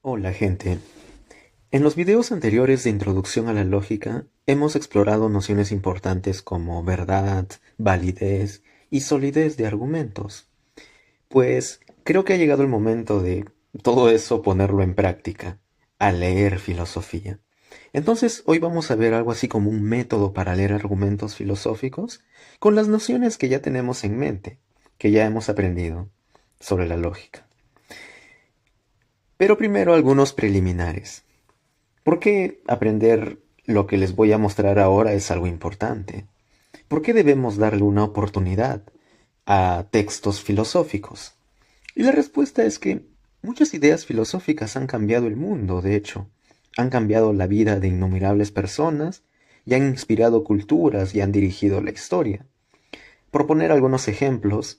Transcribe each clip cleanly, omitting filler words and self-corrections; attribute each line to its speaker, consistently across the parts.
Speaker 1: Hola gente. En los videos anteriores de introducción a la lógica hemos explorado nociones importantes como verdad, validez y solidez de argumentos. Pues creo que ha llegado el momento de todo eso ponerlo en práctica, al leer filosofía. Entonces hoy vamos a ver algo así como un método para leer argumentos filosóficos con las nociones que ya tenemos en mente, que ya hemos aprendido sobre la lógica. Pero primero algunos preliminares. ¿Por qué aprender lo que les voy a mostrar ahora es algo importante? ¿Por qué debemos darle una oportunidad a textos filosóficos? Y la respuesta es que muchas ideas filosóficas han cambiado el mundo, de hecho, han cambiado la vida de innumerables personas y han inspirado culturas y han dirigido la historia. Por poner algunos ejemplos,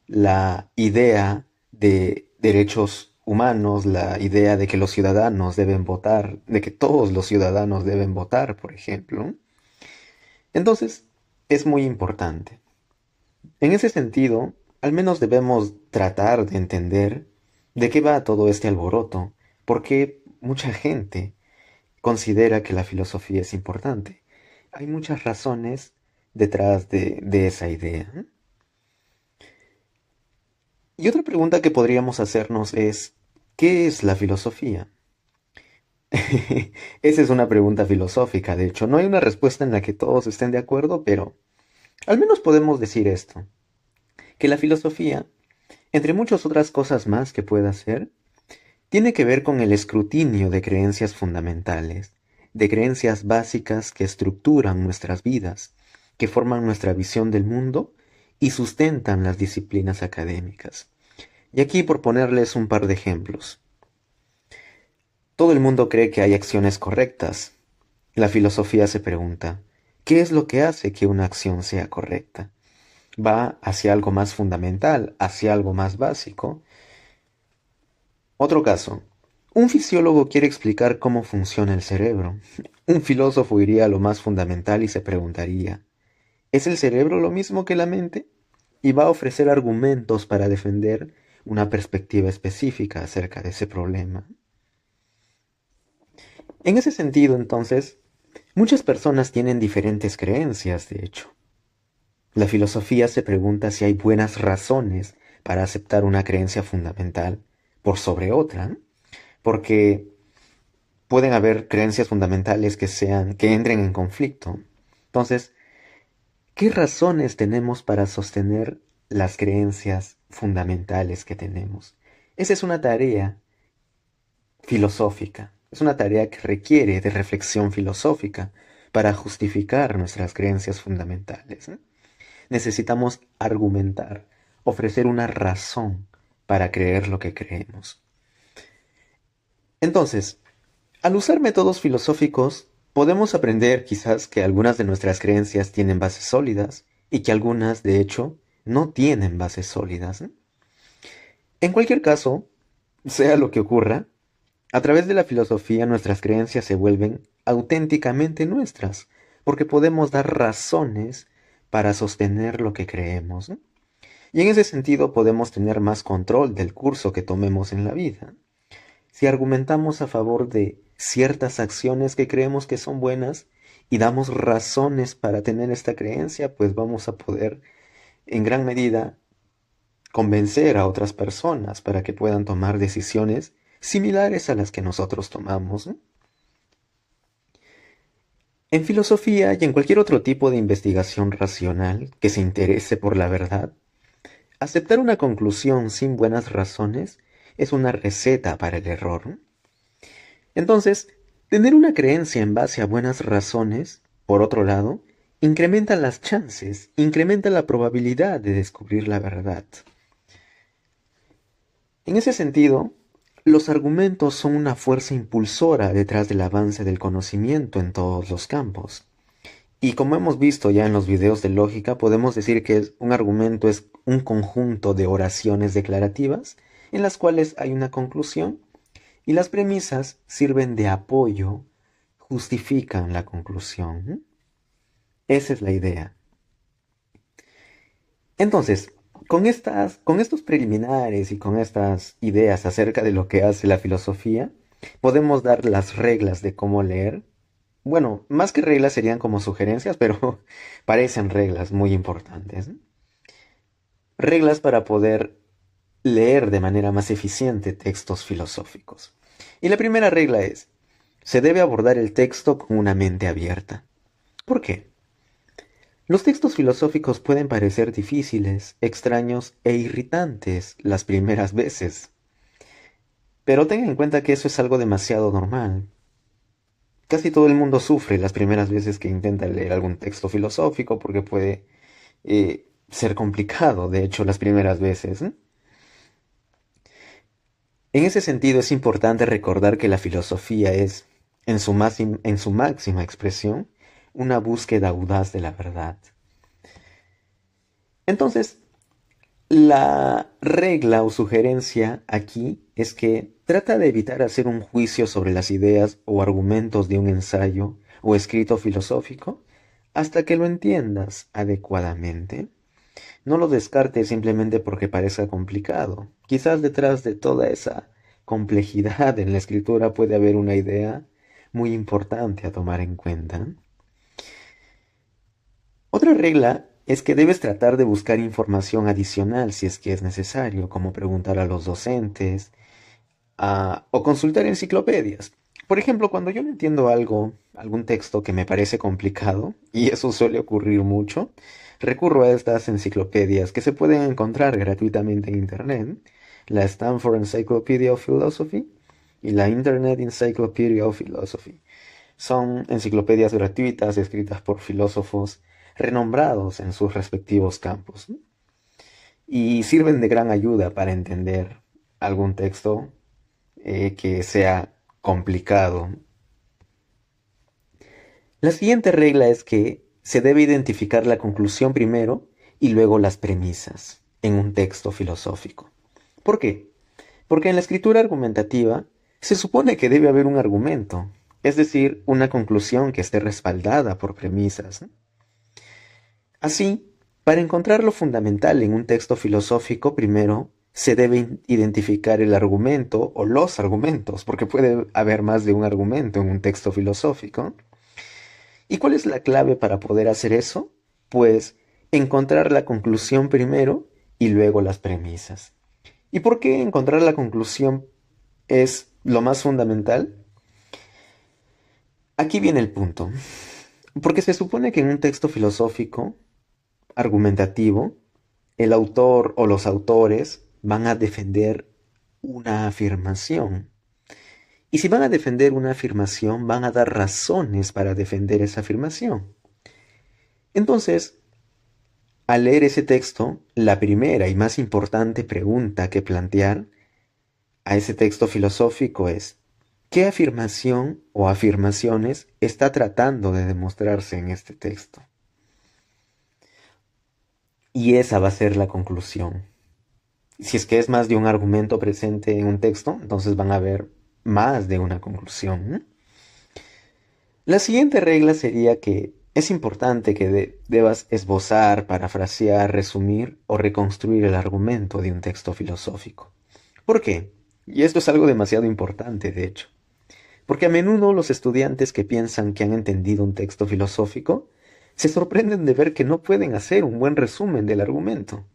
Speaker 1: la idea de derechos humanos, la idea de que los ciudadanos deben votar, de que todos los ciudadanos deben votar, por ejemplo. Entonces, es muy importante. En ese sentido, al menos debemos tratar de entender de qué va todo este alboroto, porque mucha gente considera que la filosofía es importante. Hay muchas razones detrás de esa idea. Y otra pregunta que podríamos hacernos es, ¿qué es la filosofía? Esa es una pregunta filosófica, de hecho. No hay una respuesta en la que todos estén de acuerdo, pero al menos podemos decir esto, que la filosofía, entre muchas otras cosas más que pueda hacer, tiene que ver con el escrutinio de creencias fundamentales, de creencias básicas que estructuran nuestras vidas, que forman nuestra visión del mundo y sustentan las disciplinas académicas. Y aquí por ponerles un par de ejemplos. Todo el mundo cree que hay acciones correctas. La filosofía se pregunta, ¿qué es lo que hace que una acción sea correcta? ¿Va hacia algo más fundamental, hacia algo más básico? Otro caso. Un fisiólogo quiere explicar cómo funciona el cerebro. Un filósofo iría a lo más fundamental y se preguntaría, ¿es el cerebro lo mismo que la mente? Y va a ofrecer argumentos para defender una perspectiva específica acerca de ese problema. En ese sentido, entonces, muchas personas tienen diferentes creencias, de hecho. La filosofía se pregunta si hay buenas razones para aceptar una creencia fundamental por sobre otra, porque pueden haber creencias fundamentales que entren en conflicto. Entonces, ¿qué razones tenemos para sostener las creencias fundamentales que tenemos? Esa es una tarea filosófica. Es una tarea que requiere de reflexión filosófica para justificar nuestras creencias fundamentales. Necesitamos argumentar, ofrecer una razón para creer lo que creemos. Entonces, al usar métodos filosóficos, podemos aprender quizás que algunas de nuestras creencias tienen bases sólidas y que algunas, de hecho, no tienen bases sólidas. En cualquier caso, sea lo que ocurra, a través de la filosofía nuestras creencias se vuelven auténticamente nuestras, porque podemos dar razones para sostener lo que creemos, ¿no? Y en ese sentido podemos tener más control del curso que tomemos en la vida. Si argumentamos a favor de ciertas acciones que creemos que son buenas y damos razones para tener esta creencia, pues vamos a poder en gran medida convencer a otras personas para que puedan tomar decisiones similares a las que nosotros tomamos, ¿no? En filosofía y en cualquier otro tipo de investigación racional que se interese por la verdad, aceptar una conclusión sin buenas razones es una receta para el error, ¿no? Entonces, tener una creencia en base a buenas razones, por otro lado, incrementa las chances, incrementa la probabilidad de descubrir la verdad. En ese sentido, los argumentos son una fuerza impulsora detrás del avance del conocimiento en todos los campos. Y como hemos visto ya en los videos de lógica, podemos decir que un argumento es un conjunto de oraciones declarativas en las cuales hay una conclusión y las premisas sirven de apoyo, justifican la conclusión. Esa es la idea. Entonces, con estos preliminares y con estas ideas acerca de lo que hace la filosofía, Podemos dar las reglas de cómo leer. Bueno, más que reglas serían como sugerencias, pero parecen reglas muy importantes. Reglas para poder leer de manera más eficiente textos filosóficos. Y la primera regla es, se debe abordar el texto con una mente abierta. ¿Por qué? Los textos filosóficos pueden parecer difíciles, extraños e irritantes las primeras veces, pero tengan en cuenta que eso es algo demasiado normal. Casi todo el mundo sufre las primeras veces que intenta leer algún texto filosófico porque puede ser complicado, de hecho, las primeras veces. En ese sentido es importante recordar que la filosofía es, en su máxima expresión, una búsqueda audaz de la verdad. Entonces, la regla o sugerencia aquí es que trata de evitar hacer un juicio sobre las ideas o argumentos de un ensayo o escrito filosófico hasta que lo entiendas adecuadamente. No lo descartes simplemente porque parezca complicado. Quizás detrás de toda esa complejidad en la escritura puede haber una idea muy importante a tomar en cuenta. Otra regla es que debes tratar de buscar información adicional si es que es necesario, como preguntar a los docentes o consultar enciclopedias. Por ejemplo, cuando yo no entiendo algo, algún texto que me parece complicado, y eso suele ocurrir mucho, recurro a estas enciclopedias que se pueden encontrar gratuitamente en Internet, la Stanford Encyclopedia of Philosophy y la Internet Encyclopedia of Philosophy. Son enciclopedias gratuitas escritas por filósofos renombrados en sus respectivos campos, ¿no? Y sirven de gran ayuda para entender algún texto que sea complicado. La siguiente regla es que se debe identificar la conclusión primero y luego las premisas en un texto filosófico. ¿Por qué? Porque en la escritura argumentativa se supone que debe haber un argumento, es decir, una conclusión que esté respaldada por premisas, ¿no? Así, para encontrar lo fundamental en un texto filosófico, primero se debe identificar el argumento o los argumentos, porque puede haber más de un argumento en un texto filosófico. ¿Y cuál es la clave para poder hacer eso? Pues encontrar la conclusión primero y luego las premisas. ¿Y por qué encontrar la conclusión es lo más fundamental? Aquí viene el punto. Porque se supone que en un texto filosófico argumentativo, el autor o los autores van a defender una afirmación. Y si van a defender una afirmación, van a dar razones para defender esa afirmación. Entonces, al leer ese texto, la primera y más importante pregunta que plantear a ese texto filosófico es, ¿qué afirmación o afirmaciones está tratando de demostrarse en este texto? Y esa va a ser la conclusión. Si es que es más de un argumento presente en un texto, entonces van a haber más de una conclusión, ¿no? La siguiente regla sería que es importante que debas esbozar, parafrasear, resumir o reconstruir el argumento de un texto filosófico. ¿Por qué? Y esto es algo demasiado importante, de hecho. Porque a menudo los estudiantes que piensan que han entendido un texto filosófico se sorprenden de ver que no pueden hacer un buen resumen del argumento.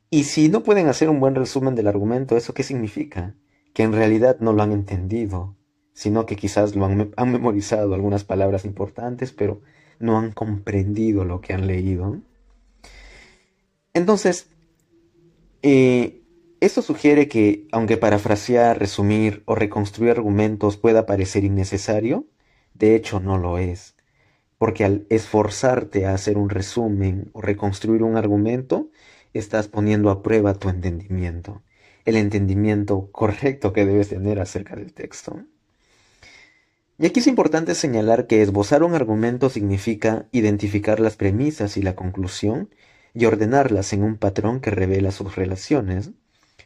Speaker 1: Y si no pueden hacer un buen resumen del argumento, ¿eso qué significa? Que en realidad no lo han entendido, sino que quizás han memorizado algunas palabras importantes, pero no han comprendido lo que han leído. Entonces, esto sugiere que, aunque parafrasear, resumir o reconstruir argumentos pueda parecer innecesario, de hecho no lo es, porque al esforzarte a hacer un resumen o reconstruir un argumento, estás poniendo a prueba tu entendimiento, el entendimiento correcto que debes tener acerca del texto. Y aquí es importante señalar que esbozar un argumento significa identificar las premisas y la conclusión y ordenarlas en un patrón que revela sus relaciones.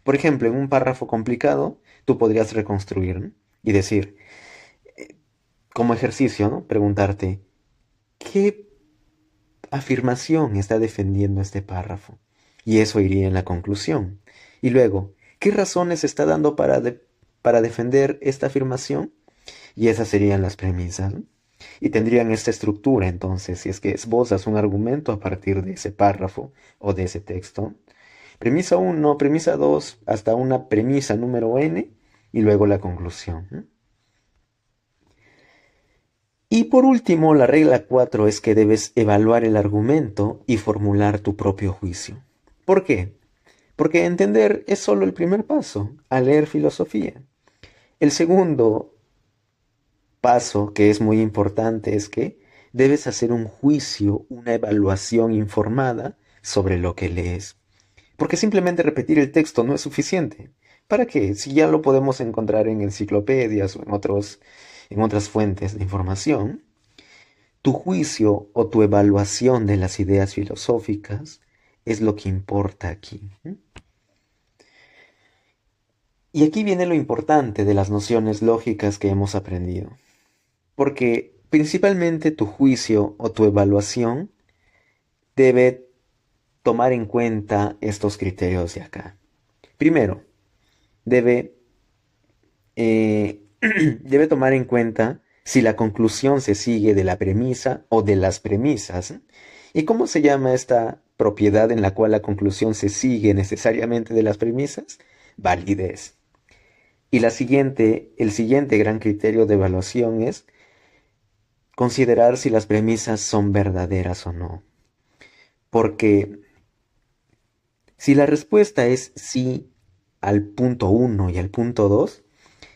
Speaker 1: Por ejemplo, en un párrafo complicado, tú podrías reconstruir, ¿no? Y decir, como ejercicio, ¿no? Preguntarte, ¿qué afirmación está defendiendo este párrafo? Y eso iría en la conclusión. Y luego, ¿qué razones está dando para para defender esta afirmación y esas serían las premisas, ¿no? Y tendrían esta estructura entonces, si es que esbozas un argumento a partir de ese párrafo o de ese texto. Premisa uno, premisa 2, hasta una premisa número n y luego la conclusión, ¿no? Y por último, la regla 4 es que debes evaluar el argumento y formular tu propio juicio. ¿Por qué? Porque entender es solo el primer paso a leer filosofía. El segundo paso, que es muy importante, es que debes hacer un juicio, una evaluación informada sobre lo que lees. Porque simplemente repetir el texto no es suficiente. ¿Para qué? Si ya lo podemos encontrar en enciclopedias o en otras fuentes de información, tu juicio o tu evaluación de las ideas filosóficas es lo que importa aquí. Y aquí viene lo importante de las nociones lógicas que hemos aprendido. Porque principalmente tu juicio o tu evaluación debe tomar en cuenta estos criterios de acá. Primero, debe, debe tomar en cuenta si la conclusión se sigue de la premisa o de las premisas. ¿Y cómo se llama esta propiedad en la cual la conclusión se sigue necesariamente de las premisas? Validez. Y el siguiente gran criterio de evaluación es considerar si las premisas son verdaderas o no. Porque si la respuesta es sí al punto 1 y al punto 2,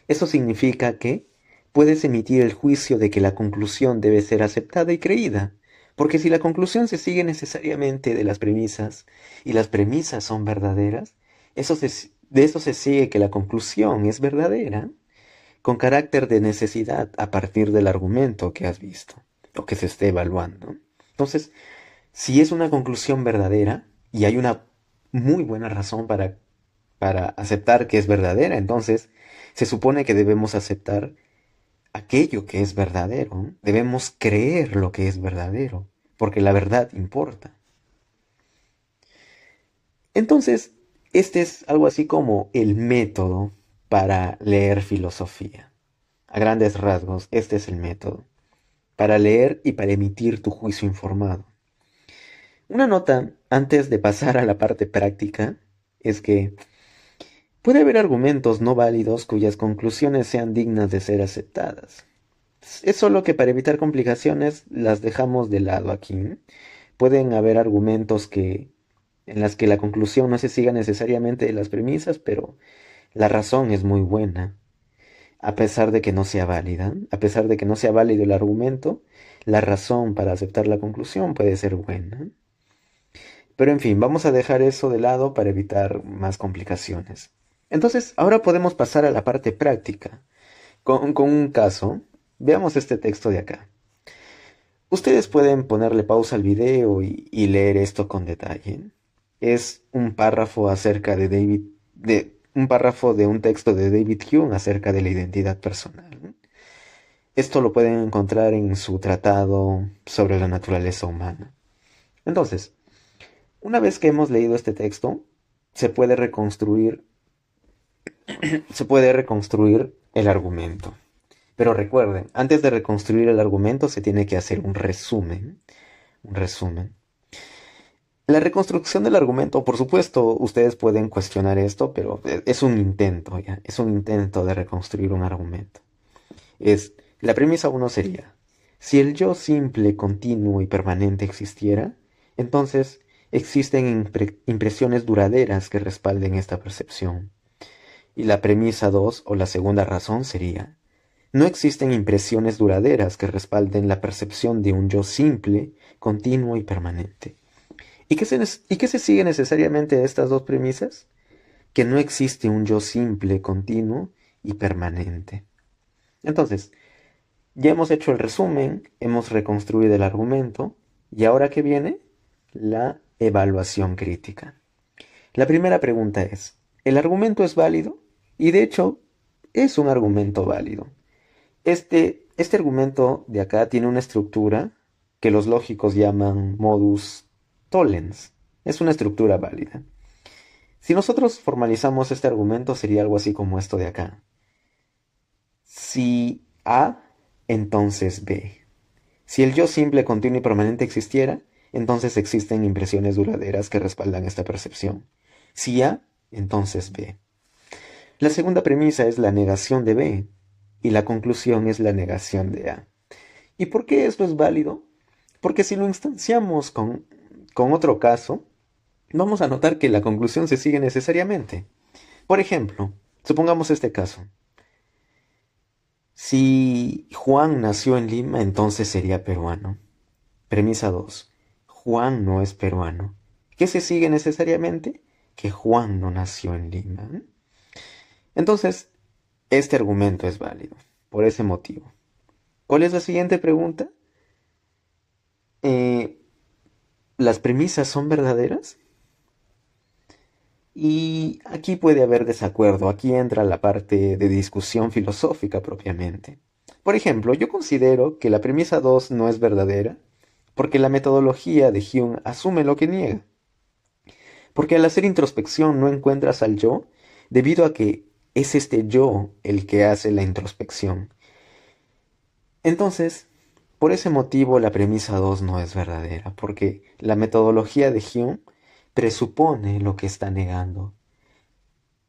Speaker 1: eso significa que puedes emitir el juicio de que la conclusión debe ser aceptada y creída. Porque si la conclusión se sigue necesariamente de las premisas y las premisas son verdaderas, de eso se sigue que la conclusión es verdadera, con carácter de necesidad a partir del argumento que has visto o que se esté evaluando. Entonces, si es una conclusión verdadera y hay una muy buena razón para aceptar que es verdadera, entonces se supone que debemos aceptar aquello que es verdadero. Debemos creer lo que es verdadero, porque la verdad importa. Entonces, este es algo así como el método para leer filosofía. A grandes rasgos, este es el método para leer y para emitir tu juicio informado. Una nota antes de pasar a la parte práctica es que puede haber argumentos no válidos cuyas conclusiones sean dignas de ser aceptadas. Es solo que para evitar complicaciones las dejamos de lado aquí. Pueden haber argumentos en las que la conclusión no se siga necesariamente de las premisas, pero la razón es muy buena. A pesar de que no sea válida, a pesar de que no sea válido el argumento, la razón para aceptar la conclusión puede ser buena. Pero en fin, vamos a dejar eso de lado para evitar más complicaciones. Entonces, ahora podemos pasar a la parte práctica. Con un caso, veamos este texto de acá. Ustedes pueden ponerle pausa al video y leer esto con detalle. Es un párrafo un párrafo de un texto de David Hume acerca de la identidad personal. Esto lo pueden encontrar en su tratado sobre la naturaleza humana. Entonces, una vez que hemos leído este texto, se puede reconstruir el argumento. Pero recuerden, antes de reconstruir el argumento se tiene que hacer un resumen. Un resumen. La reconstrucción del argumento, por supuesto, ustedes pueden cuestionar esto, pero es un intento, ¿ya? Es un intento de reconstruir un argumento. La premisa 1 sería, si el yo simple, continuo y permanente existiera, entonces existen impresiones duraderas que respalden esta percepción. Y la premisa 2 o la segunda razón sería, no existen impresiones duraderas que respalden la percepción de un yo simple, continuo y permanente. ¿Y qué se sigue necesariamente de estas dos premisas? Que no existe un yo simple, continuo y permanente. Entonces, ya hemos hecho el resumen, hemos reconstruido el argumento, y ahora ¿qué viene? La evaluación crítica. La primera pregunta es, ¿el argumento es válido? Y de hecho, es un argumento válido. Este argumento de acá tiene una estructura que los lógicos llaman modus tollens. Es una estructura válida. Si nosotros formalizamos este argumento sería algo así como esto de acá. Si A, entonces B. Si el yo simple, continuo y permanente existiera, entonces existen impresiones duraderas que respaldan esta percepción. Si A, entonces B. La segunda premisa es la negación de B y la conclusión es la negación de A. ¿Y por qué esto es válido? Porque si lo instanciamos con otro caso, vamos a notar que la conclusión se sigue necesariamente. Por ejemplo, supongamos este caso. Si Juan nació en Lima, entonces sería peruano. Premisa 2. Juan no es peruano. ¿Qué se sigue necesariamente? Que Juan no nació en Lima. Entonces, este argumento es válido, por ese motivo. ¿Cuál es la siguiente pregunta? Eh, ¿Las premisas son verdaderas? Y aquí puede haber desacuerdo, aquí entra la parte de discusión filosófica propiamente. Por ejemplo, yo considero que la premisa 2 no es verdadera porque la metodología de Hume asume lo que niega. Porque al hacer introspección no encuentras al yo debido a que es este yo el que hace la introspección. Entonces, por ese motivo la premisa 2 no es verdadera, porque la metodología de Hume presupone lo que está negando.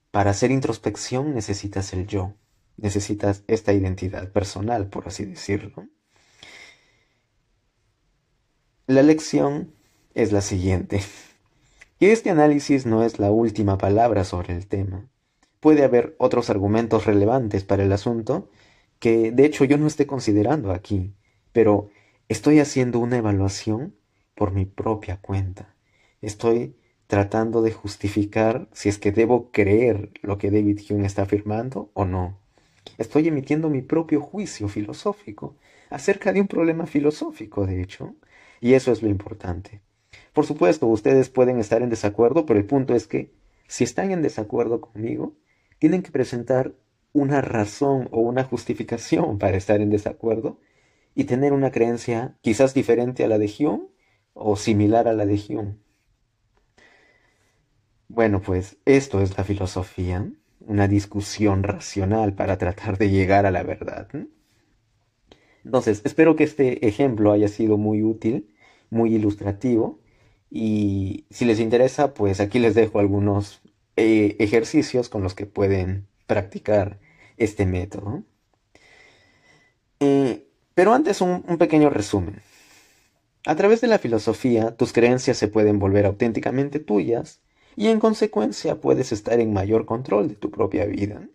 Speaker 1: Para hacer introspección necesitas el yo, necesitas esta identidad personal, por así decirlo. La lección es la siguiente, que este análisis no es la última palabra sobre el tema. Puede haber otros argumentos relevantes para el asunto que de hecho yo no esté considerando aquí, pero estoy haciendo una evaluación por mi propia cuenta. Estoy tratando de justificar si es que debo creer lo que David Hume está afirmando o no. Estoy emitiendo mi propio juicio filosófico acerca de un problema filosófico, de hecho, y eso es lo importante. Por supuesto, ustedes pueden estar en desacuerdo, pero el punto es que si están en desacuerdo conmigo, tienen que presentar una razón o una justificación para estar en desacuerdo y tener una creencia quizás diferente a la de Hume o similar a la de Hume. Bueno, pues esto es la filosofía, una discusión racional para tratar de llegar a la verdad. Entonces, espero que este ejemplo haya sido muy útil, muy ilustrativo, y si les interesa, pues aquí les dejo algunos ejercicios con los que pueden practicar este método. Pero antes un pequeño resumen. A través de la filosofía, tus creencias se pueden volver auténticamente tuyas y en consecuencia puedes estar en mayor control de tu propia vida.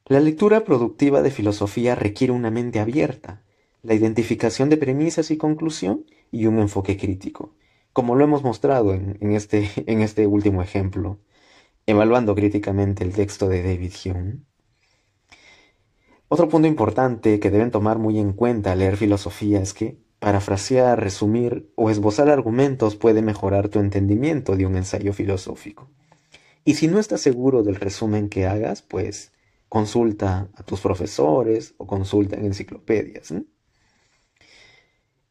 Speaker 1: La lectura productiva de filosofía requiere una mente abierta, la identificación de premisas y conclusión y un enfoque crítico, como lo hemos mostrado en este último ejemplo, evaluando críticamente el texto de David Hume. Otro punto importante que deben tomar muy en cuenta al leer filosofía es que parafrasear, resumir o esbozar argumentos puede mejorar tu entendimiento de un ensayo filosófico. Y si no estás seguro del resumen que hagas, pues consulta a tus profesores o consulta en enciclopedias, ¿eh?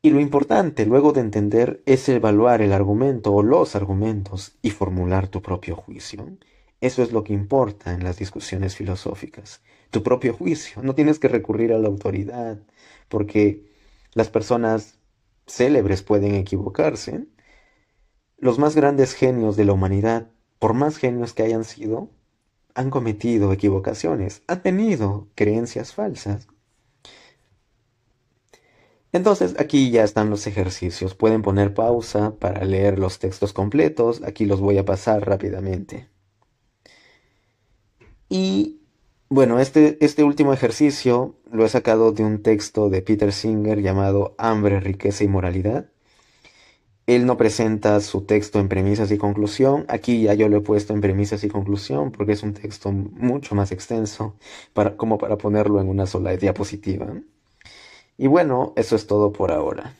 Speaker 1: Y lo importante, luego de entender, es evaluar el argumento o los argumentos y formular tu propio juicio. Eso es lo que importa en las discusiones filosóficas. Tu propio juicio. No tienes que recurrir a la autoridad, porque las personas célebres pueden equivocarse. Los más grandes genios de la humanidad, por más genios que hayan sido, han cometido equivocaciones, han tenido creencias falsas. Entonces aquí ya están los ejercicios. Pueden poner pausa para leer los textos completos. Aquí los voy a pasar rápidamente. Y bueno, este último ejercicio lo he sacado de un texto de Peter Singer llamado Hambre, Riqueza y Moralidad. Él no presenta su texto en premisas y conclusión. Aquí ya yo lo he puesto en premisas y conclusión porque es un texto mucho más extenso como para ponerlo en una sola diapositiva. Y bueno, eso es todo por ahora.